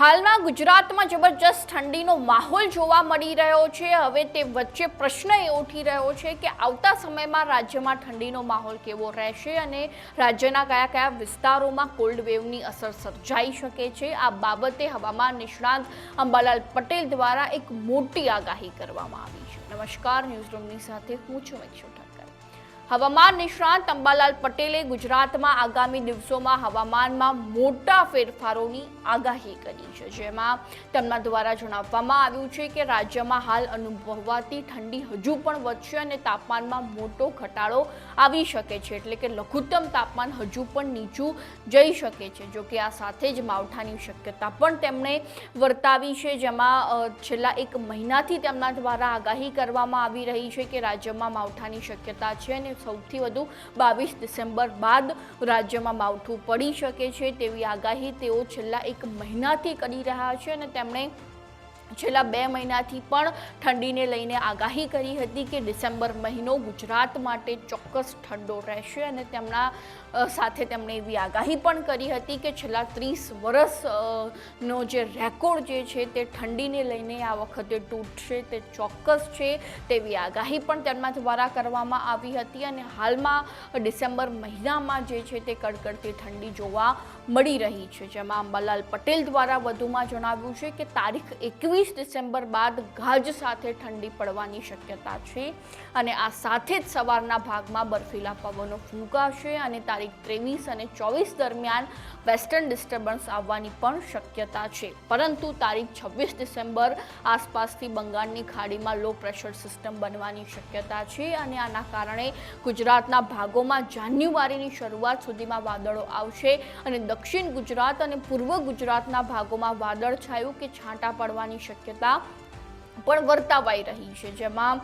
હાલમાં ગુજરાતમાં જબરજસ્ત ઠંડીનો માહોલ જોવા મળી રહ્યો છે। હવે તે વચ્ચે પ્રશ્ન એ ઉઠી રહ્યો છે કે આવતા સમયમાં રાજ્યમાં ઠંડીનો માહોલ કેવો રહેશે અને રાજ્યના કયા કયા વિસ્તારોમાં કોલ્ડ વેવની અસર સર્જાઈ શકે છે। આ બાબતે હવામાન નિષ્ણાત અંબાલાલ પટેલ દ્વારા એક મોટી આગાહી કરવામાં આવી છે। નમસ્કાર, ન્યૂઝરૂમની સાથે હું છું મેક્ષો ઠક્કર। હવામાન નિષ્ણાત અંબાલાલ પટેલે ગુજરાતમાં આગામી દિવસોમાં હવામાનમાં મોટા ફેરફારોની આગાહી કરી છે, જેમાં તેમના દ્વારા જણાવવામાં આવ્યું છે કે રાજ્યમાં હાલ અનુભવાતી ઠંડી હજુ પણ વધશે અને તાપમાનમાં મોટો ઘટાડો આવી શકે છે, એટલે કે લઘુત્તમ તાપમાન હજુ પણ નીચું જઈ શકે છે। જો કે આ સાથે જ માવઠાની શક્યતા પણ તેમણે વર્તાવી છે, જેમાં છેલ્લા એક મહિનાથી તેમના દ્વારા આગાહી કરવામાં આવી રહી છે કે રાજ્યમાં માવઠાની શક્યતા છે અને સૌથી વધુ 22 ડિસેમ્બર બાદ રાજ્યમાં માવઠું પડી શકે છે તેવી આગાહી તેઓ છેલ્લા એક મહિનાથી કરી રહ્યા છે અને તેમણે છેલ્લા 2 મહિનાથી પણ ઠંડીને લઈને આગાહી કરી હતી કે ડિસેમ્બર મહિનો ગુજરાત માટે ચોક્કસ ઠંડો રહેશે અને તેમના સાથે તેમણે એવી આગાહી પણ કરી હતી કે છેલ્લા 30 વર્ષનો જે રેકોર્ડ જે છે તે ઠંડીને લઈને આ વખતે તૂટશે તે ચોક્કસ છે તેવી આગાહી પણ તેમના દ્વારા કરવામાં આવી હતી અને હાલમાં ડિસેમ્બર મહિનામાં જે છે તે કડકડતી ઠંડી જોવા મળી રહી છે, જેમાં અંબાલાલ પટેલ દ્વારા વધુમાં જણાવ્યું છે કે તારીખ 21 ડિસેમ્બર બાદ ગાજ સાથે ઠંડી પડવાની શક્યતા છે અને આ સાથે જ સવારના ભાગમાં બર્ફીલા પવનો ફૂંકાશે અને તારીખ 23 અને 24 દરમિયાન વેસ્ટર્ન ડિસ્ટર્બન્સ આવવાની પણ શક્યતા છે, પરંતુ તારીખ 26 ડિસેમ્બર આસપાસથી બંગાળની ખાડીમાં લો પ્રેશર સિસ્ટમ બનવાની શક્યતા છે અને આના કારણે ગુજરાતના ભાગોમાં જાન્યુઆરીની શરૂઆત સુધીમાં વાદળો આવશે અને દક્ષિણ ગુજરાત અને પૂર્વ ગુજરાતના ભાગોમાં વાદળછાયું કે છાંટા પડવાની શક્યતા પણ વર્તાવાઈ રહી છે, જેમાં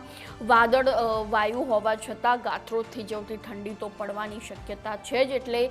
વાદળ વાયુ હોવા છતાં ગાત્રો થઈ જતી ઠંડી તો પડવાની શક્યતા છે જ। એટલે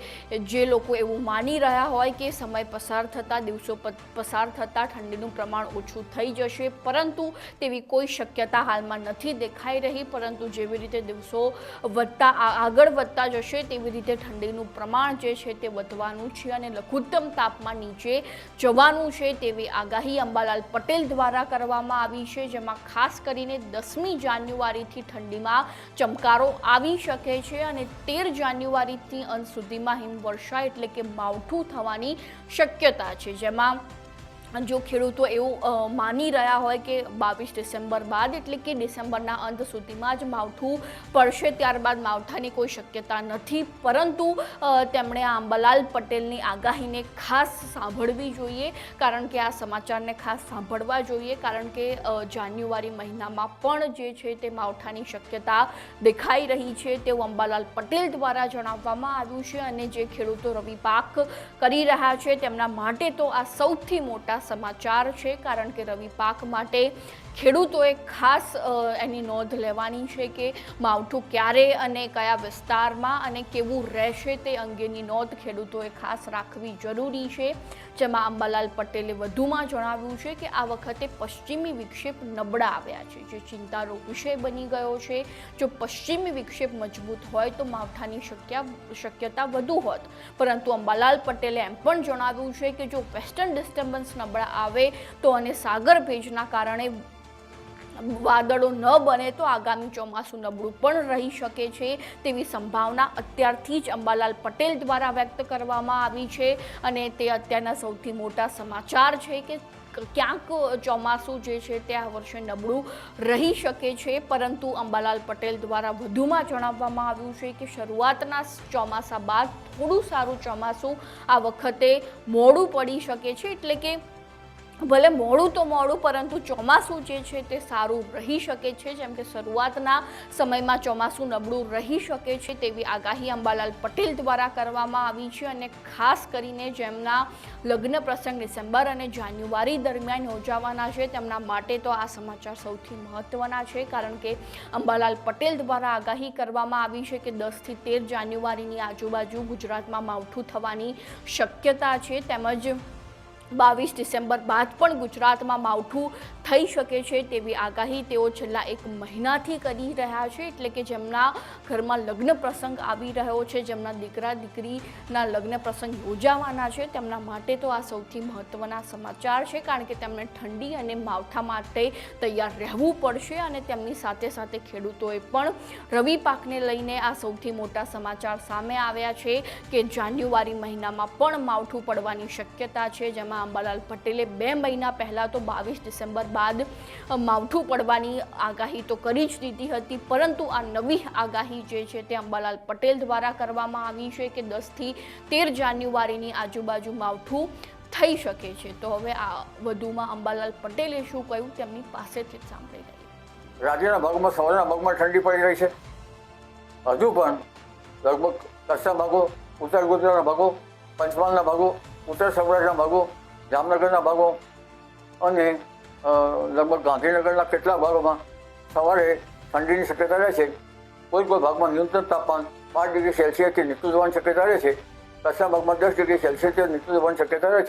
જે લોકો એવું માની રહ્યા હોય કે સમય પસાર થતાં દિવસો પસાર થતાં ઠંડીનું પ્રમાણ ઓછું થઈ જશે, પરંતુ તેવી કોઈ શક્યતા હાલમાં નથી દેખાઈ રહી, પરંતુ જેવી રીતે દિવસો આગળ વધતા જશે તેવી રીતે ઠંડીનું પ્રમાણ જે છે તે વધવાનું છે અને લઘુત્તમ તાપમાન નીચે જવાનું છે તેવી આગાહી અંબાલાલ પટેલ દ્વારા કરવામાં આવી છે, જેમાં ખાસ કરીને 10મી જાન્યુઆરીથી ઠંડીમાં ચમકારો આવી શકે છે અને 13 જાન્યુઆરીથી અંત સુધીમાં હિમવર્ષા એટલે કે માવઠું થવાની શક્યતા છે, જેમાં જો ખેડૂતો એવું માની રહ્યા હોય કે 22 ડિસેમ્બર બાદ એટલે કે ડિસેમ્બરના અંત સુધીમાં જ માવઠું પડશે, ત્યારબાદ માવઠાની કોઈ શક્યતા નથી, પરંતુ તેમણે આ અંબાલાલ પટેલની આગાહીને ખાસ સાંભળવી જોઈએ, કારણ કે આ સમાચારને ખાસ સાંભળવા જોઈએ, કારણ કે જાન્યુઆરી મહિનામાં પણ જે છે તે માવઠાની શક્યતા દેખાઈ રહી છે તેવું અંબાલાલ પટેલ દ્વારા જણાવવામાં આવ્યું છે અને જે ખેડૂતો રવિ પાક કરી રહ્યા છે તેમના માટે તો આ સૌથી મોટા સમાચાર છે, કારણ કે રવિ પાક માટે ખેડૂતોએ ખાસ એની નોંધ લેવાની છે કે માવઠું ક્યારે અને કયા વિસ્તારમાં અને કેવું રહેશે તે અંગેની નોંધ ખેડૂતોએ ખાસ રાખવી જરૂરી છે, જેમાં અંબાલાલ પટેલે વધુમાં જણાવ્યું છે કે આ વખતે પશ્ચિમી વિક્ષેપ નબળા આવ્યા છે, જે ચિંતાનો વિષય બની ગયો છે। જો પશ્ચિમી વિક્ષેપ મજબૂત હોય તો માવઠાની શક્યતા વધુ હોત, પરંતુ અંબાલાલ પટેલે એમ પણ જણાવ્યું છે કે જો વેસ્ટર્ન ડિસ્ટર્બન્સ નબળા આવે તો અને સાગર ભેજના કારણે વાદળો ન બને તો આગામી ચોમાસું નબળું પણ રહી શકે છે તેવી સંભાવના અત્યારથી જ અંબાલાલ પટેલ દ્વારા વ્યક્ત કરવામાં આવી છે અને તે અત્યારના સૌથી મોટા સમાચાર છે કે ક્યાંક ચોમાસું જે છે તે આ વર્ષે નબળું રહી શકે છે, પરંતુ અંબાલાલ પટેલ દ્વારા વધુમાં જણાવવામાં આવ્યું છે કે શરૂઆતના ચોમાસા બાદ થોડું સારું ચોમાસું આ વખતે મોડું પડી શકે છે, એટલે કે ભલે મોડું તો મોડું પરંતુ ચોમાસું જે છે તે સારું રહી શકે છે, જેમ કે શરૂઆતના સમયમાં ચોમાસું નબળું રહી શકે છે તેવી આગાહી અંબાલાલ પટેલ દ્વારા કરવામાં આવી છે અને ખાસ કરીને જેમના લગ્ન પ્રસંગ ડિસેમ્બર અને જાન્યુઆરી દરમિયાન યોજાવાના છે તેમના માટે તો આ સમાચાર સૌથી મહત્વના છે, કારણ કે અંબાલાલ પટેલ દ્વારા આગાહી કરવામાં આવી છે કે 10 થી 13 જાન્યુઆરીની આજુબાજુ ગુજરાતમાં માવઠું થવાની શક્યતા છે, તેમજ 22 ડિસેમ્બર બાદ પણ ગુજરાતમાં માવઠું થઈ શકે છે તેવી આગાહી તેઓ છેલ્લા 1 મહિનાથી કરી રહ્યા છે. એટલે કે જેમના ઘરમાં લગ્ન પ્રસંગ આવી રહ્યો છે, જેમના દીકરા દીકરીના લગ્ન પ્રસંગ યોજાવાના છે, તેમના માટે તો આ સૌથી મહત્ત્વના સમાચાર છે. કારણ કે તેમને ઠંડી અને માવઠા માટે તૈયાર રહેવું પડશે અને તેમની સાથે સાથે ખેડૂતોએ પણ રવિ પાકને લઈને આ સૌથી મોટા સમાચાર સામે આવ્યા છે કે જાન્યુઆરી મહિનામાં પણ માવઠું પડવાની શક્યતા છે. જેમાં અંબાલાલ પટેલે 2 મહિના પહેલાં તો 22 ડિસેમ્બર બાદ માવઠું પડવાની આગાહી તો કરી જ દીધી હતી, પરંતુ આ નવી આગાહી જે છે તે અંબાલાલ પટેલ દ્વારા કરવામાં આવી છે કે 10 થી 13 જાન્યુઆરીની આજુબાજુ માવઠું થઈ શકે છે. તો હવે આ વધુમાં અંબાલાલ પટેલે શું કહ્યું તેમની પાસેથી જ સાંભળી લઈએ. રાજ્યના ભાગમાં સવારના ભાગમાં ઠંડી પડી રહી છે. હજુ પણ લગભગ કચ્છના ભાગો, ઉત્તર ગુજરાતના ભાગો, પંચમહાલના ભાગો, ઉત્તર સૌરાષ્ટ્રના ભાગો, જામનગરના ભાગો અને લગભગ ગાંધીનગરના કેટલાક ભાગોમાં સવારે ઠંડીની શક્યતા રહે છે. કોઈ ભાગમાં ન્યૂનતમ તાપમાન 5 ડિગ્રી સેલ્સિયસથી નીચું જવાની શક્યતા રહે છે. કચ્છના ભાગમાં 10 ડિગ્રી સેલ્સિયસથી નીચું જવાની શક્યતા રહે છે.